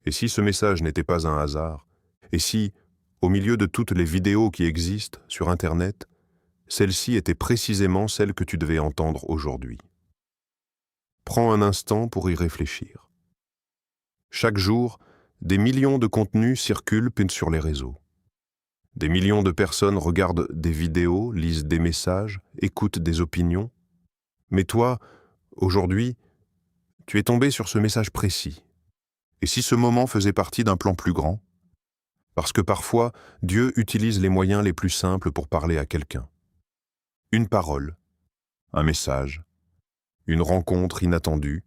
Et si ce message n'était pas un hasard? Et si, au milieu de toutes les vidéos qui existent sur Internet, celle-ci était précisément celle que tu devais entendre aujourd'hui? Prends un instant pour y réfléchir. Chaque jour, des millions de contenus circulent sur les réseaux. Des millions de personnes regardent des vidéos, lisent des messages, écoutent des opinions. Mais toi, aujourd'hui, tu es tombé sur ce message précis. Et si ce moment faisait partie d'un plan plus grand? Parce que parfois, Dieu utilise les moyens les plus simples pour parler à quelqu'un. Une parole, un message, une rencontre inattendue,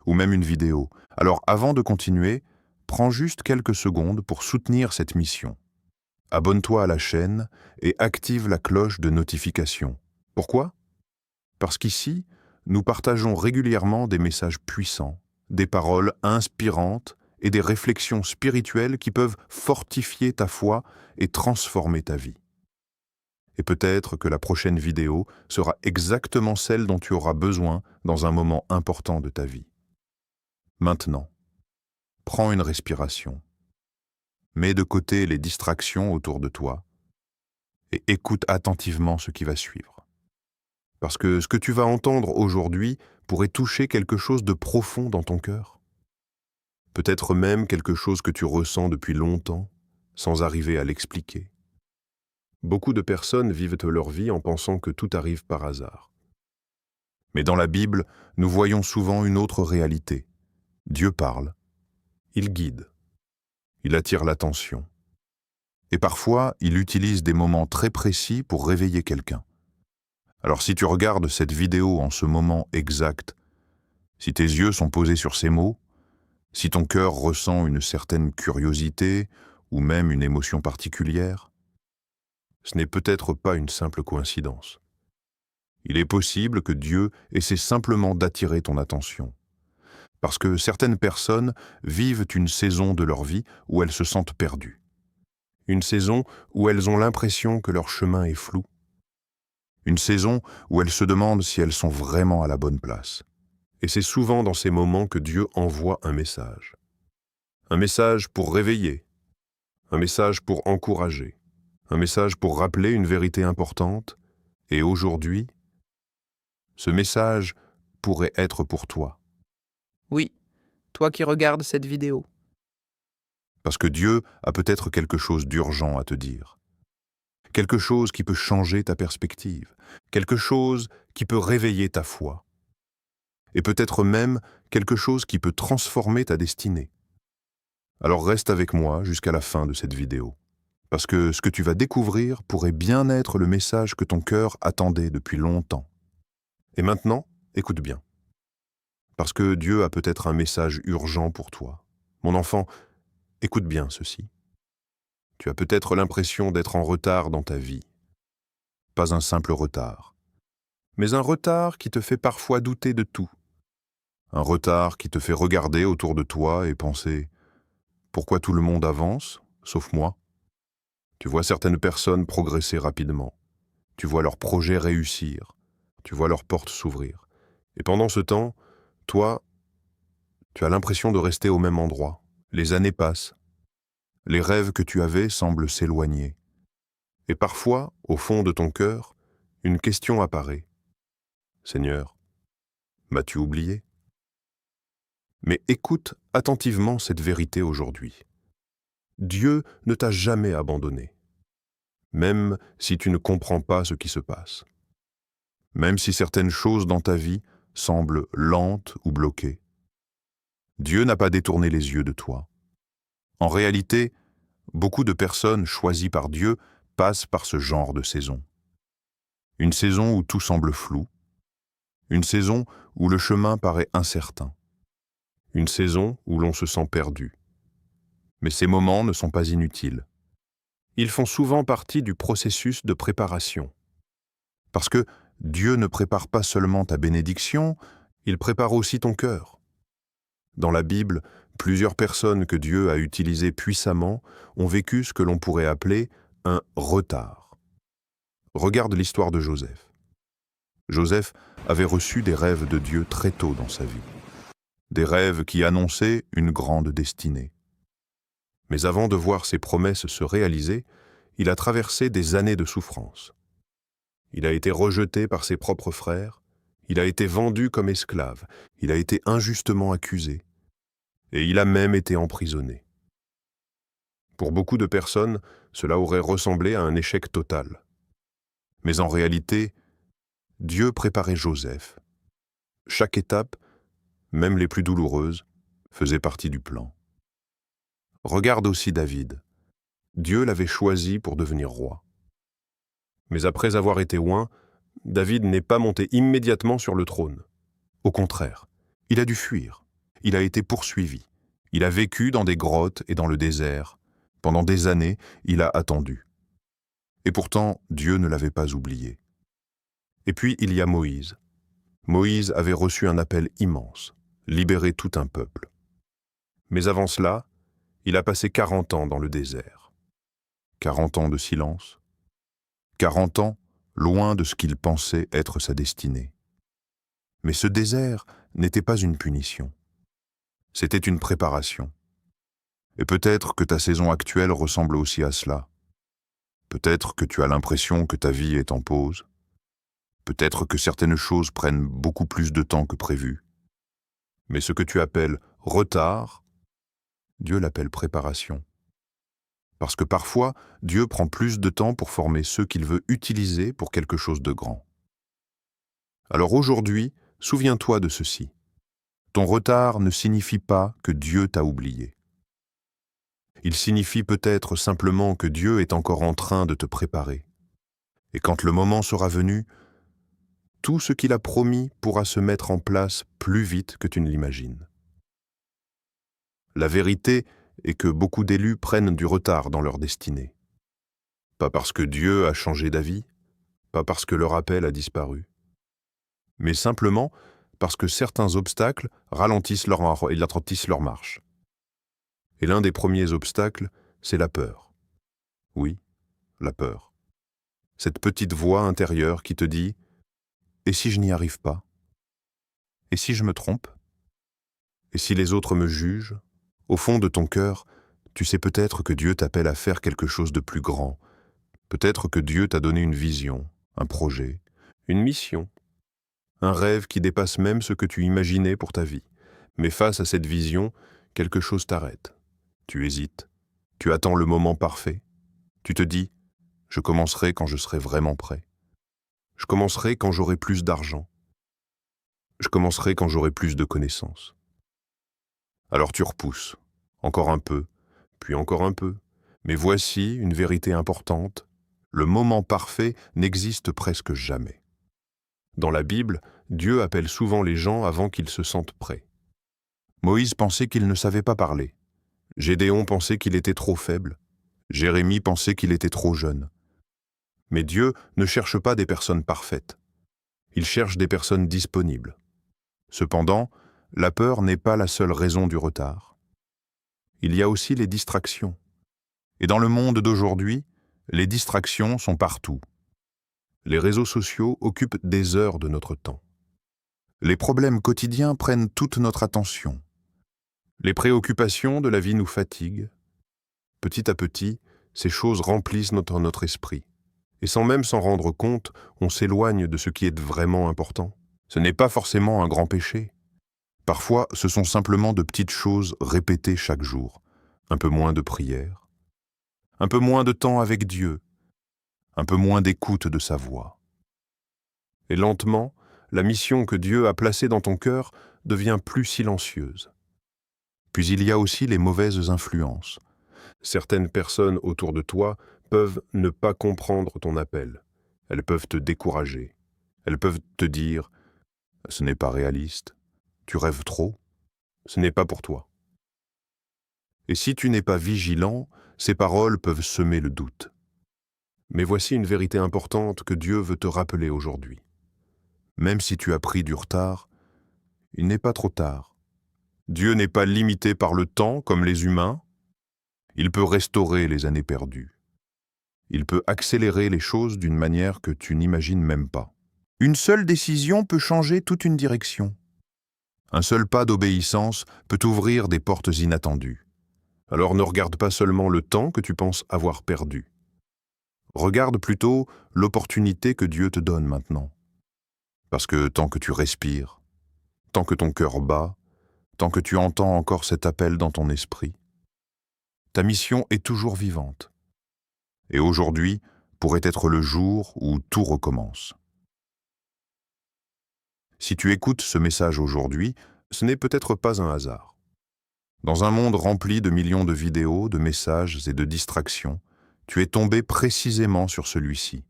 ou même une vidéo. Alors avant de continuer, prends juste quelques secondes pour soutenir cette mission. Abonne-toi à la chaîne et active la cloche de notification. Pourquoi? Parce qu'ici, nous partageons régulièrement des messages puissants, des paroles inspirantes et des réflexions spirituelles qui peuvent fortifier ta foi et transformer ta vie. Et peut-être que la prochaine vidéo sera exactement celle dont tu auras besoin dans un moment important de ta vie. Maintenant, prends une respiration. Mets de côté les distractions autour de toi et écoute attentivement ce qui va suivre. Parce que ce que tu vas entendre aujourd'hui pourrait toucher quelque chose de profond dans ton cœur. Peut-être même quelque chose que tu ressens depuis longtemps, sans arriver à l'expliquer. Beaucoup de personnes vivent leur vie en pensant que tout arrive par hasard. Mais dans la Bible, nous voyons souvent une autre réalité. Dieu parle, il guide, il attire l'attention. Et parfois, il utilise des moments très précis pour réveiller quelqu'un. Alors si tu regardes cette vidéo en ce moment exact, si tes yeux sont posés sur ces mots, si ton cœur ressent une certaine curiosité ou même une émotion particulière, ce n'est peut-être pas une simple coïncidence. Il est possible que Dieu essaie simplement d'attirer ton attention. Parce que certaines personnes vivent une saison de leur vie où elles se sentent perdues. Une saison où elles ont l'impression que leur chemin est flou. Une saison où elles se demandent si elles sont vraiment à la bonne place. Et c'est souvent dans ces moments que Dieu envoie un message. Un message pour réveiller, un message pour encourager, un message pour rappeler une vérité importante. Et aujourd'hui, ce message pourrait être pour toi. Oui, toi qui regardes cette vidéo. Parce que Dieu a peut-être quelque chose d'urgent à te dire. Quelque chose qui peut changer ta perspective. Quelque chose qui peut réveiller ta foi. Et peut-être même quelque chose qui peut transformer ta destinée. Alors reste avec moi jusqu'à la fin de cette vidéo. Parce que ce que tu vas découvrir pourrait bien être le message que ton cœur attendait depuis longtemps. Et maintenant, écoute bien. Parce que Dieu a peut-être un message urgent pour toi. Mon enfant, écoute bien ceci. Tu as peut-être l'impression d'être en retard dans ta vie. Pas un simple retard, mais un retard qui te fait parfois douter de tout. Un retard qui te fait regarder autour de toi et penser « Pourquoi tout le monde avance, sauf moi ?» Tu vois certaines personnes progresser rapidement. Tu vois leurs projets réussir. Tu vois leurs portes s'ouvrir. Et pendant ce temps, toi, tu as l'impression de rester au même endroit. Les années passent. Les rêves que tu avais semblent s'éloigner. Et parfois, au fond de ton cœur, une question apparaît. Seigneur, m'as-tu oublié? Mais écoute attentivement cette vérité aujourd'hui. Dieu ne t'a jamais abandonné, même si tu ne comprends pas ce qui se passe. Même si certaines choses dans ta vie semblent lentes ou bloquées. Dieu n'a pas détourné les yeux de toi. En réalité, beaucoup de personnes choisies par Dieu passent par ce genre de saison. Une saison où tout semble flou. Une saison où le chemin paraît incertain. Une saison où l'on se sent perdu. Mais ces moments ne sont pas inutiles. Ils font souvent partie du processus de préparation. Parce que Dieu ne prépare pas seulement ta bénédiction, il prépare aussi ton cœur. Dans la Bible, plusieurs personnes que Dieu a utilisées puissamment ont vécu ce que l'on pourrait appeler un retard. Regarde l'histoire de Joseph. Joseph avait reçu des rêves de Dieu très tôt dans sa vie. des rêves qui annonçaient une grande destinée. Mais avant de voir ses promesses se réaliser, il a traversé des années de souffrance. Il a été rejeté par ses propres frères, il a été vendu comme esclave, il a été injustement accusé, et il a même été emprisonné. Pour beaucoup de personnes, cela aurait ressemblé à un échec total. Mais en réalité, Dieu préparait Joseph. Chaque étape, même les plus douloureuses, faisait partie du plan. Regarde aussi David. Dieu l'avait choisi pour devenir roi. Mais après avoir été oint, David n'est pas monté immédiatement sur le trône. Au contraire, il a dû fuir. Il a été poursuivi. Il a vécu dans des grottes et dans le désert. Pendant des années, il a attendu. Et pourtant, Dieu ne l'avait pas oublié. Et puis, il y a Moïse. Moïse avait reçu un appel immense, libérer tout un peuple. Mais avant cela, il a passé 40 ans dans le désert. 40 ans de silence. 40 ans loin de ce qu'il pensait être sa destinée. Mais ce désert n'était pas une punition. C'était une préparation. Et peut-être que ta saison actuelle ressemble aussi à cela. Peut-être que tu as l'impression que ta vie est en pause. Peut-être que certaines choses prennent beaucoup plus de temps que prévu. Mais ce que tu appelles retard, Dieu l'appelle préparation. Parce que parfois, Dieu prend plus de temps pour former ceux qu'il veut utiliser pour quelque chose de grand. Alors aujourd'hui, souviens-toi de ceci. Ton retard ne signifie pas que Dieu t'a oublié. Il signifie peut-être simplement que Dieu est encore en train de te préparer. Et quand le moment sera venu, tout ce qu'il a promis pourra se mettre en place plus vite que tu ne l'imagines. La vérité est que beaucoup d'élus prennent du retard dans leur destinée. Pas parce que Dieu a changé d'avis, pas parce que leur appel a disparu, mais simplement parce que certains obstacles ralentissent leur marche. Et l'un des premiers obstacles, c'est la peur. Oui, la peur. Cette petite voix intérieure qui te dit « Et si je n'y arrive pas ? Et si je me trompe ? Et si les autres me jugent ?» Au fond de ton cœur, tu sais peut-être que Dieu t'appelle à faire quelque chose de plus grand. Peut-être que Dieu t'a donné une vision, un projet, une mission, un rêve qui dépasse même ce que tu imaginais pour ta vie. Mais face à cette vision, quelque chose t'arrête. Tu hésites, tu attends le moment parfait. Tu te dis « Je commencerai quand je serai vraiment prêt. Je commencerai quand j'aurai plus d'argent. Je commencerai quand j'aurai plus de connaissances. » Alors tu repousses, encore un peu, puis encore un peu. Mais voici une vérité importante, le moment parfait n'existe presque jamais. Dans la Bible, Dieu appelle souvent les gens avant qu'ils se sentent prêts. Moïse pensait qu'il ne savait pas parler. Gédéon pensait qu'il était trop faible. Jérémie pensait qu'il était trop jeune. Mais Dieu ne cherche pas des personnes parfaites. Il cherche des personnes disponibles. Cependant, la peur n'est pas la seule raison du retard. Il y a aussi les distractions. Et dans le monde d'aujourd'hui, les distractions sont partout. Les réseaux sociaux occupent des heures de notre temps. Les problèmes quotidiens prennent toute notre attention. Les préoccupations de la vie nous fatiguent. Petit à petit, ces choses remplissent notre esprit. Et sans même s'en rendre compte, on s'éloigne de ce qui est vraiment important. Ce n'est pas forcément un grand péché. Parfois, ce sont simplement de petites choses répétées chaque jour. Un peu moins de prière, un peu moins de temps avec Dieu, un peu moins d'écoute de sa voix. Et lentement, la mission que Dieu a placée dans ton cœur devient plus silencieuse. Puis il y a aussi les mauvaises influences. Certaines personnes autour de toi peuvent ne pas comprendre ton appel. Elles peuvent te décourager. Elles peuvent te dire « Ce n'est pas réaliste, tu rêves trop, ce n'est pas pour toi ». Et si tu n'es pas vigilant, ces paroles peuvent semer le doute. Mais voici une vérité importante que Dieu veut te rappeler aujourd'hui. Même si tu as pris du retard, il n'est pas trop tard. Dieu n'est pas limité par le temps comme les humains. Il peut restaurer les années perdues. Il peut accélérer les choses d'une manière que tu n'imagines même pas. Une seule décision peut changer toute une direction. Un seul pas d'obéissance peut ouvrir des portes inattendues. Alors ne regarde pas seulement le temps que tu penses avoir perdu. Regarde plutôt l'opportunité que Dieu te donne maintenant. Parce que tant que tu respires, tant que ton cœur bat, tant que tu entends encore cet appel dans ton esprit, ta mission est toujours vivante. Et aujourd'hui pourrait être le jour où tout recommence. Si tu écoutes ce message aujourd'hui, ce n'est peut-être pas un hasard. Dans un monde rempli de millions de vidéos, de messages et de distractions, tu es tombé précisément sur celui-ci.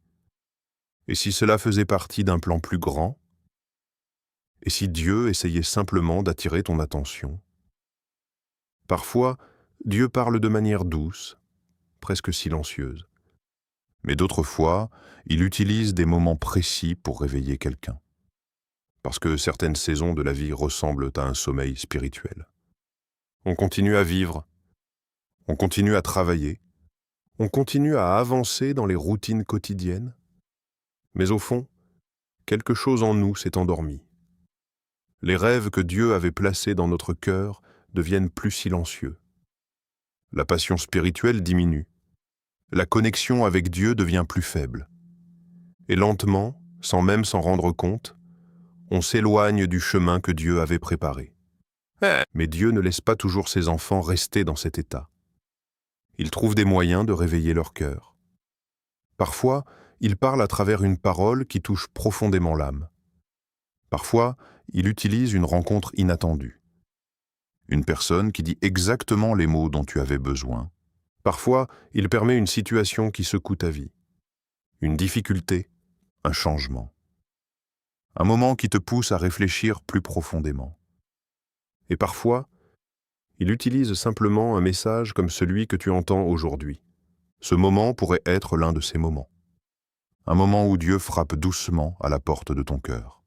Et si cela faisait partie d'un plan plus grand? Et si Dieu essayait simplement d'attirer ton attention? Parfois, Dieu parle de manière douce, presque silencieuse. Mais d'autres fois, il utilise des moments précis pour réveiller quelqu'un. Parce que certaines saisons de la vie ressemblent à un sommeil spirituel. On continue à vivre, on continue à travailler, on continue à avancer dans les routines quotidiennes, mais au fond, quelque chose en nous s'est endormi. Les rêves que Dieu avait placés dans notre cœur deviennent plus silencieux. La passion spirituelle diminue. La connexion avec Dieu devient plus faible. Et lentement, sans même s'en rendre compte, on s'éloigne du chemin que Dieu avait préparé. Mais Dieu ne laisse pas toujours ses enfants rester dans cet état. Il trouve des moyens de réveiller leur cœur. Parfois, il parle à travers une parole qui touche profondément l'âme. Parfois, il utilise une rencontre inattendue. Une personne qui dit exactement les mots dont tu avais besoin. Parfois, il permet une situation qui secoue ta vie. Une difficulté, un changement. Un moment qui te pousse à réfléchir plus profondément. Et parfois, il utilise simplement un message comme celui que tu entends aujourd'hui. Ce moment pourrait être l'un de ces moments. Un moment où Dieu frappe doucement à la porte de ton cœur.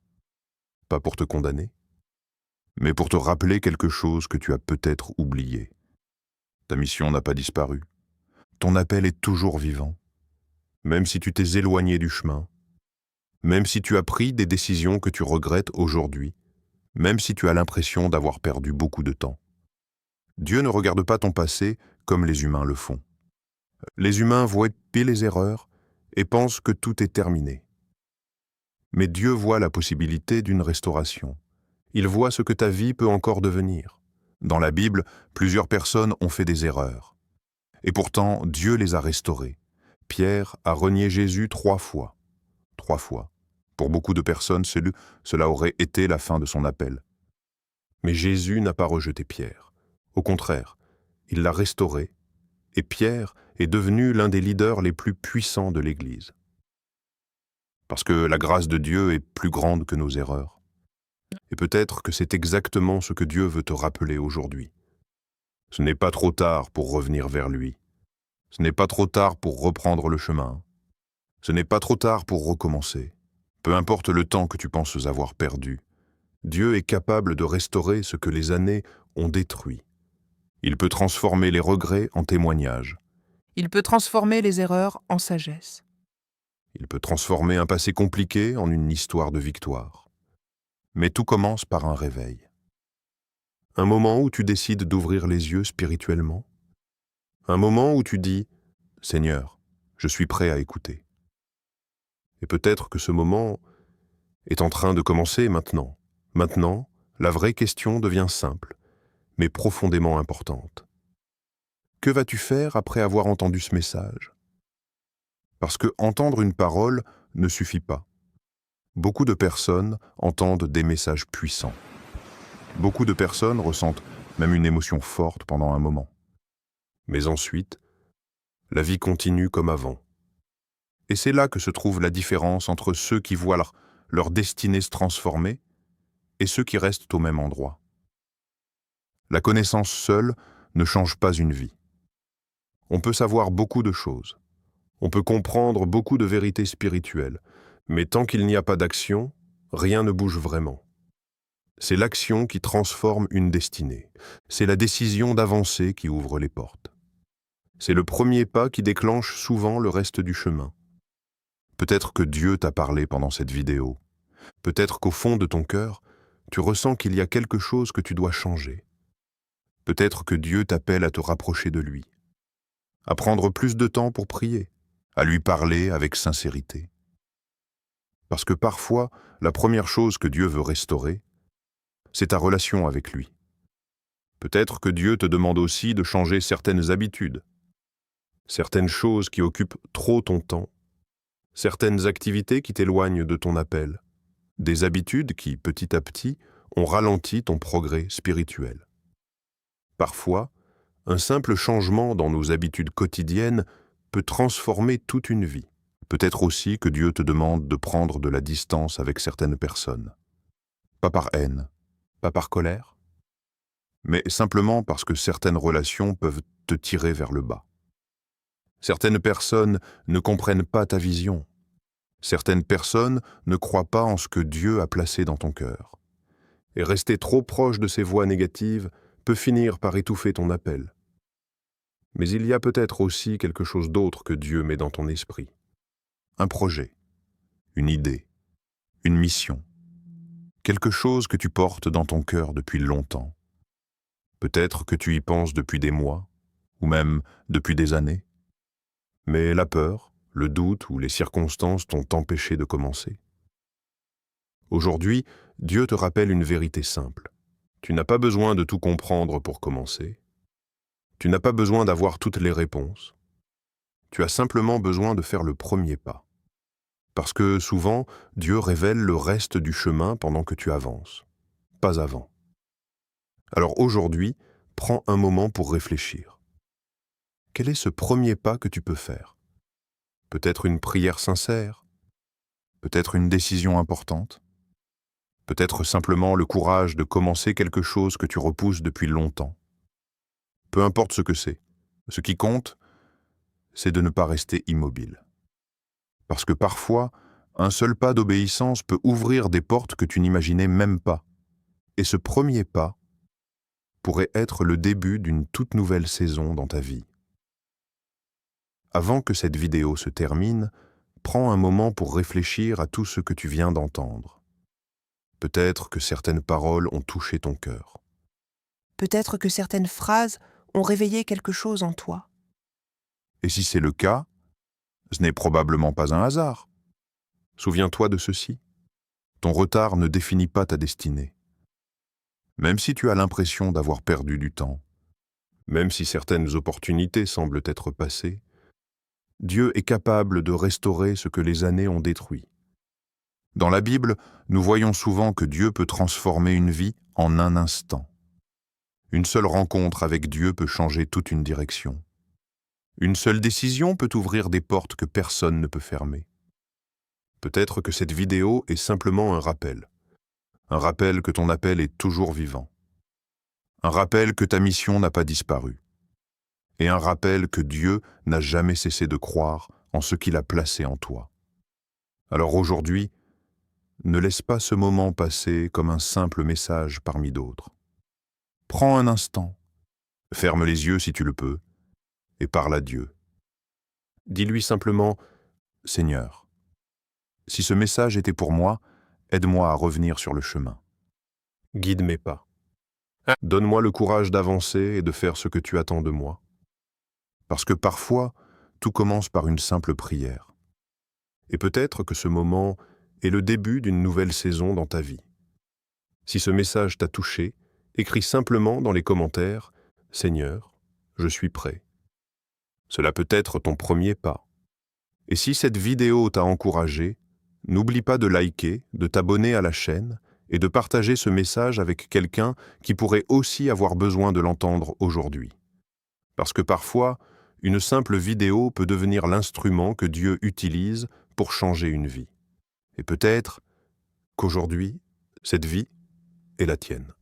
Pas pour te condamner, mais pour te rappeler quelque chose que tu as peut-être oublié. Ta mission n'a pas disparu. Ton appel est toujours vivant. Même si tu t'es éloigné du chemin, même si tu as pris des décisions que tu regrettes aujourd'hui, même si tu as l'impression d'avoir perdu beaucoup de temps. Dieu ne regarde pas ton passé comme les humains le font. Les humains voient les erreurs et pensent que tout est terminé. Mais Dieu voit la possibilité d'une restauration. Il voit ce que ta vie peut encore devenir. Dans la Bible, plusieurs personnes ont fait des erreurs. Et pourtant, Dieu les a restaurées. Pierre a renié Jésus 3 fois. 3 fois. Pour beaucoup de personnes, cela aurait été la fin de son appel. Mais Jésus n'a pas rejeté Pierre. Au contraire, il l'a restauré, et Pierre est devenu l'un des leaders les plus puissants de l'Église. Parce que la grâce de Dieu est plus grande que nos erreurs. Et peut-être que c'est exactement ce que Dieu veut te rappeler aujourd'hui. Ce n'est pas trop tard pour revenir vers lui. Ce n'est pas trop tard pour reprendre le chemin. Ce n'est pas trop tard pour recommencer. Peu importe le temps que tu penses avoir perdu, Dieu est capable de restaurer ce que les années ont détruit. Il peut transformer les regrets en témoignages. Il peut transformer les erreurs en sagesse. Il peut transformer un passé compliqué en une histoire de victoire. Mais tout commence par un réveil. Un moment où tu décides d'ouvrir les yeux spirituellement. Un moment où tu dis « Seigneur, je suis prêt à écouter ». Et peut-être que ce moment est en train de commencer maintenant. Maintenant, la vraie question devient simple, mais profondément importante. Que vas-tu faire après avoir entendu ce message? Parce que entendre une parole ne suffit pas. Beaucoup de personnes entendent des messages puissants. Beaucoup de personnes ressentent même une émotion forte pendant un moment. Mais ensuite, la vie continue comme avant. Et c'est là que se trouve la différence entre ceux qui voient leur destinée se transformer et ceux qui restent au même endroit. La connaissance seule ne change pas une vie. On peut savoir beaucoup de choses. On peut comprendre beaucoup de vérités spirituelles. Mais tant qu'il n'y a pas d'action, rien ne bouge vraiment. C'est l'action qui transforme une destinée. C'est la décision d'avancer qui ouvre les portes. C'est le premier pas qui déclenche souvent le reste du chemin. Peut-être que Dieu t'a parlé pendant cette vidéo. Peut-être qu'au fond de ton cœur, tu ressens qu'il y a quelque chose que tu dois changer. Peut-être que Dieu t'appelle à te rapprocher de lui, à prendre plus de temps pour prier, à lui parler avec sincérité. Parce que parfois, la première chose que Dieu veut restaurer, c'est ta relation avec lui. Peut-être que Dieu te demande aussi de changer certaines habitudes, certaines choses qui occupent trop ton temps, certaines activités qui t'éloignent de ton appel, des habitudes qui, petit à petit, ont ralenti ton progrès spirituel. Parfois, un simple changement dans nos habitudes quotidiennes peut transformer toute une vie. Peut-être aussi que Dieu te demande de prendre de la distance avec certaines personnes. Pas par haine, pas par colère, mais simplement parce que certaines relations peuvent te tirer vers le bas. Certaines personnes ne comprennent pas ta vision. Certaines personnes ne croient pas en ce que Dieu a placé dans ton cœur. Et rester trop proche de ces voix négatives peut finir par étouffer ton appel. Mais il y a peut-être aussi quelque chose d'autre que Dieu met dans ton esprit. Un projet, une idée, une mission. Quelque chose que tu portes dans ton cœur depuis longtemps. Peut-être que tu y penses depuis des mois, ou même depuis des années. Mais la peur, le doute ou les circonstances t'ont empêché de commencer. Aujourd'hui, Dieu te rappelle une vérité simple. Tu n'as pas besoin de tout comprendre pour commencer. Tu n'as pas besoin d'avoir toutes les réponses. Tu as simplement besoin de faire le premier pas. Parce que souvent, Dieu révèle le reste du chemin pendant que tu avances, pas avant. Alors aujourd'hui, prends un moment pour réfléchir. Quel est ce premier pas que tu peux faire? Peut-être une prière sincère? Peut-être une décision importante? Peut-être simplement le courage de commencer quelque chose que tu repousses depuis longtemps. Peu importe ce que c'est. Ce qui compte, c'est de ne pas rester immobile. Parce que parfois, un seul pas d'obéissance peut ouvrir des portes que tu n'imaginais même pas. Et ce premier pas pourrait être le début d'une toute nouvelle saison dans ta vie. Avant que cette vidéo se termine, prends un moment pour réfléchir à tout ce que tu viens d'entendre. Peut-être que certaines paroles ont touché ton cœur. Peut-être que certaines phrases ont réveillé quelque chose en toi. Et si c'est le cas, ce n'est probablement pas un hasard. Souviens-toi de ceci. Ton retard ne définit pas ta destinée. Même si tu as l'impression d'avoir perdu du temps, même si certaines opportunités semblent être passées, Dieu est capable de restaurer ce que les années ont détruit. Dans la Bible, nous voyons souvent que Dieu peut transformer une vie en un instant. Une seule rencontre avec Dieu peut changer toute une direction. Une seule décision peut ouvrir des portes que personne ne peut fermer. Peut-être que cette vidéo est simplement un rappel que ton appel est toujours vivant, un rappel que ta mission n'a pas disparu, et un rappel que Dieu n'a jamais cessé de croire en ce qu'il a placé en toi. Alors aujourd'hui, ne laisse pas ce moment passer comme un simple message parmi d'autres. Prends un instant, ferme les yeux si tu le peux, et parle à Dieu. Dis-lui simplement « Seigneur, si ce message était pour moi, aide-moi à revenir sur le chemin. Guide mes pas. Donne-moi le courage d'avancer et de faire ce que tu attends de moi. Parce que parfois, tout commence par une simple prière. Et peut-être que ce moment est le début d'une nouvelle saison dans ta vie. Si ce message t'a touché, écris simplement dans les commentaires « Seigneur, je suis prêt ». Cela peut être ton premier pas. Et si cette vidéo t'a encouragé, n'oublie pas de liker, de t'abonner à la chaîne et de partager ce message avec quelqu'un qui pourrait aussi avoir besoin de l'entendre aujourd'hui. Parce que parfois, une simple vidéo peut devenir l'instrument que Dieu utilise pour changer une vie. Et peut-être qu'aujourd'hui, cette vie est la tienne.